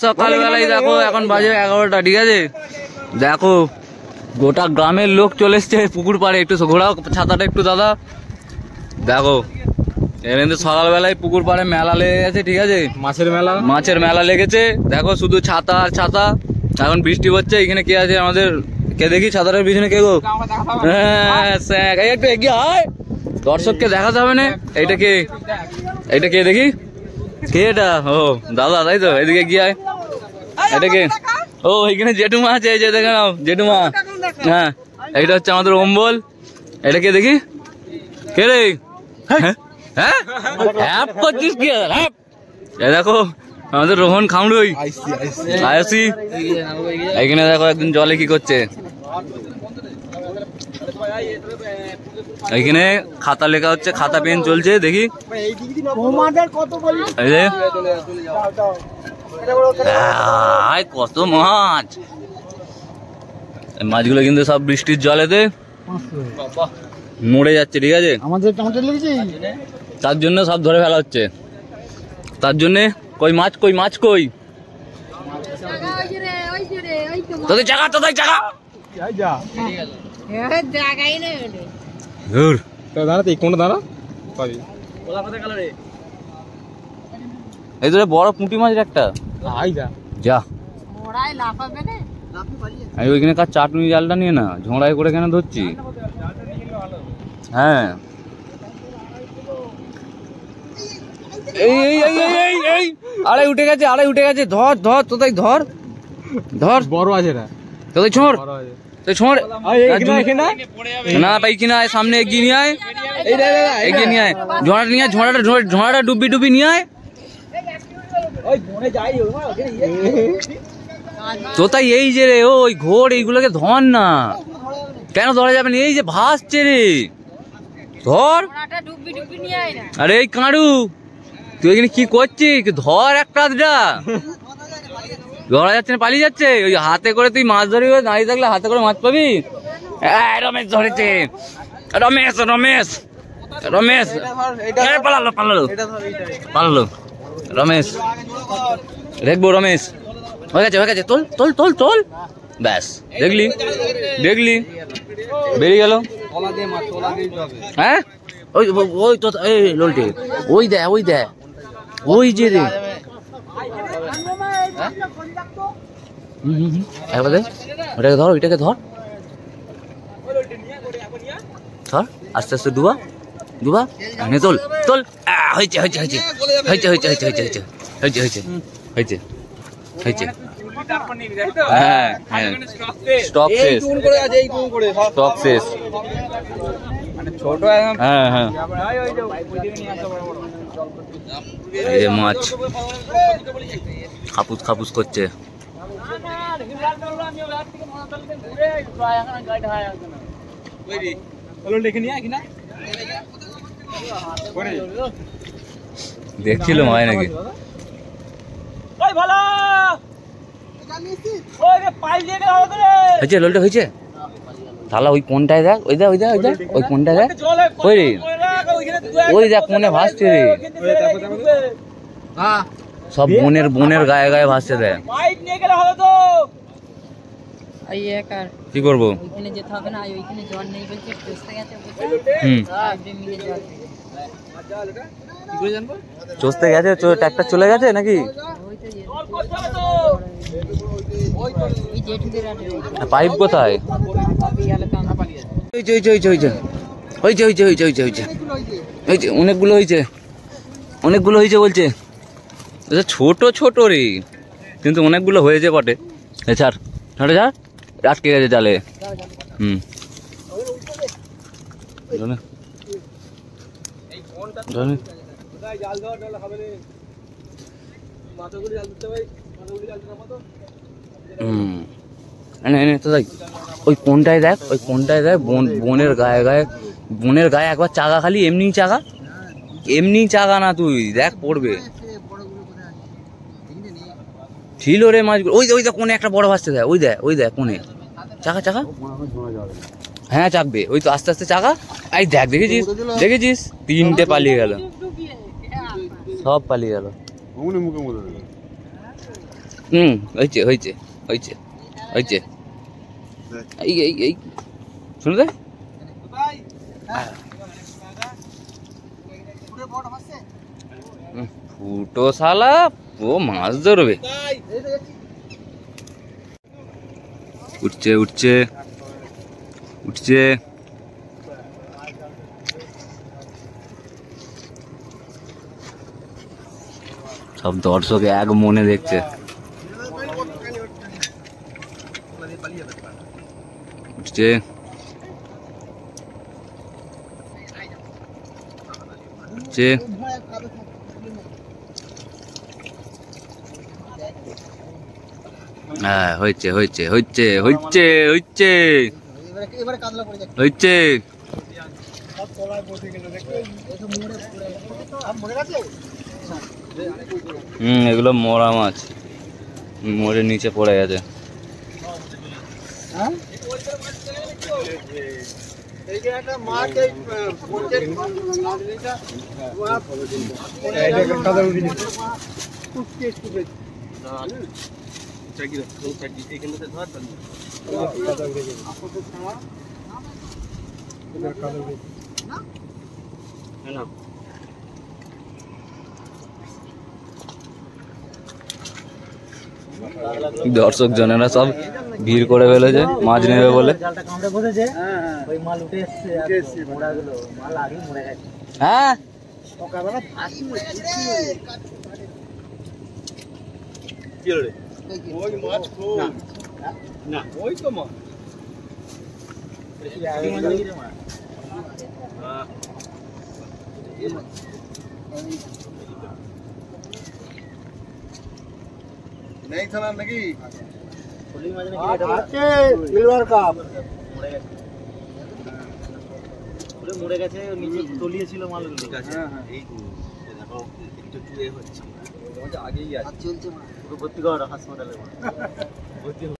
সকালবেলায় দেখো এখন বাজে 11টা, ঠিক আছে? দেখো গোটা গ্রামের লোক চলে এসছে পুকুর পাড়ে। একটু ঘোরাও ছাতাটা একটু দাদা। দেখো এমনি সকালবেলায় পুকুর পাড়ে মেলা লেগে গেছে, ঠিক আছে? মাছের মেলা লেগেছে। দেখো শুধু ছাতা আর ছাতা। এখন বৃষ্টি হচ্ছে। এখানে কে আছে আমাদের? কে দেখি ছাতাটার পিছনে কে গো? হ্যাঁ একটু এগিয়ে আয়, দর্শককে দেখাতে হবে না। এইটা কে? এইটা কে দেখি? কে এটা? ও দাদা, তাই তো? এদিকে গিয়ে আয়। এটা কে? ও এখানে জেঠুমা আছে, এই যে দেখে নাও জেঠুমা। হ্যাঁ এইটা হচ্ছে আমাদের অম্বল। এটা কে দেখি? কে রে? হ্যাঁ হ্যাপ করছিস কি? হ্যাপ এ দেখো আমাদের রোহন খামড়ুই আয়াসি। এখানে দেখো একদিন জলে কি করছে। এইখানে খাতা লেখা হচ্ছে, খাতা পেন চলছে। দেখি কত মাছ। মাছগুলো কিন্তু সব বৃষ্টির জলেতে মরে যাচ্ছে, ঠিক আছে? তার জন্য সব ধরে ফেলা হচ্ছে। তার জন্য কই মাছ, কই মাছ, কই তোদের জায়গা, তোদের জায়গা এই ধরে বড় পুঁটি মাছ একটা যা। আমি ওইখানে কার চাটনি জালটা নিয়ে না ঝোড়াই করে কেন ধরছি? হ্যাঁ এই আড়াই উঠে গেছে, আড়াই উঠে গেছে। ধর ধর তোদের, ধর ধর, বড় আছে না তোদের। ছোঁড় ছোঁড় না পাইকি না, সামনে এগিয়ে নিয়ে আয়, এগিয়ে নিয়ে আয়। ঝোড়াটা নিয়ে আয়, ঝোড়াটা ডুবি ডুবি নিয়ে আয়। তো তাই এই যে রে ওই ঘোর, এইগুলোকে ধর না। কেন ধরা যাবে না? এই যে ভাসছে রে, ধর। আরে এই কাঁড়ু, তুই এখানে কি করছিস? ধর একটা ধরা যাচ্ছে না, পালিয়ে যাচ্ছে। ওই হাতে করে তুই মাছ ধরবি, দাঁড়িয়ে থাকলে হাতে করে মাছ পাবি। রমেশ ধরেছে, রমেশ রমেশ রমেশ পালালো পালালো পালালো রমেশ। দেখবো রমেশ হয়ে গেছে, হয়ে গেছে। তোল তোল তোল তোল, ব্যাস। দেখলি দেখলি বেরিয়ে গেল। হ্যাঁ ওই ওই তো এই লোলটে, ওই দে ওই দে, ওই যে রে। ওটাকে ধর, ওইটাকে ধর, ধর আস্তে আস্তে ডুবা ডুবা। তোল তোল। হয়েছে হয়েছে হয়েছে হয়েছে হয়েছে হয়েছে হয়েছে হয়েছে হয়েছে হয়েছে হয়েছে। হ্যাঁ হ্যাঁ স্টক শেষ, স্টক শেষ। হ্যাঁ হ্যাঁ এই যে মাছ খাপুস খাপুস করছে। দেখছিল হয় নাকি? হয়েছে লোলটা হয়েছে। তাহলে ওই কোনটায় দেখ, ওই দেখ ওই দেখ ওই দেখ ওই কোনটায় দেখ, ওই রে ওই দেখ কোনে ভাসছে রে। সব বনের বনের গায়ে গায়ে ভাসছে। দেখ কি করবো? চষতে গেছে, ট্রাক্টর চলে গেছে নাকি? পাইপ কোথায়? অনেকগুলো হয়েছে, অনেকগুলো হয়েছে বলছে। ছোট ছোট রে, কিন্তু অনেকগুলো হয়েছে বটে। ছাড় ছাড় ছাড়, আটকে গেছে জালে। ওই কোনটায় দেখ, ওই কোনটায় দেখ, বনের গায়ে গায়ে, বনের গায়ে একবার চাকা, খালি এমনি চাকা, এমনি চাকা না, তুই দেখ পড়বে। ছিল রে মাছগুলো। ওই ওই দেখ কোনে একটা বড় ভাসতে দেয়, ওই দেখ ওই দেখ কোনে চাকা চাকা। হ্যাঁ চাপবে, ওই তো আস্তে আস্তে চাকা। এই দেখ, দেখেছিস দেখেছিস? তিনটে পালিয়ে গেল, সব পালিয়ে গেল। হয়েছে হয়েছে হয়েছে হয়েছে। এই এই এই শুনে দে ফুটো শালা, ও মাছ ধরবে। উঠছে উঠছে উঠছে। সব দর্শক এক মনে দেখছে। উঠছে উঠছে। হ্যাঁ হয়েছে হয়েছে হয়েছে হয়েছে হয়েছে হয়েছে। এগুলো মরা মাছ, মরে নিচে পড়ে গেছে। দর্শক জনেরা সব ভিড় করে ফেলেছে মাছ নেবে বলে। হ্যাঁ नहीं था नाকি সিলভার কাপ মরে গেছে, নিচে তলিয়ে ছিল মালগুলো। ঠিক আছে, এই দেখো একটু চুয়ে হচ্ছে, আগেই আছে চলছে পুরো ভর্তি করা হাসপাতালে।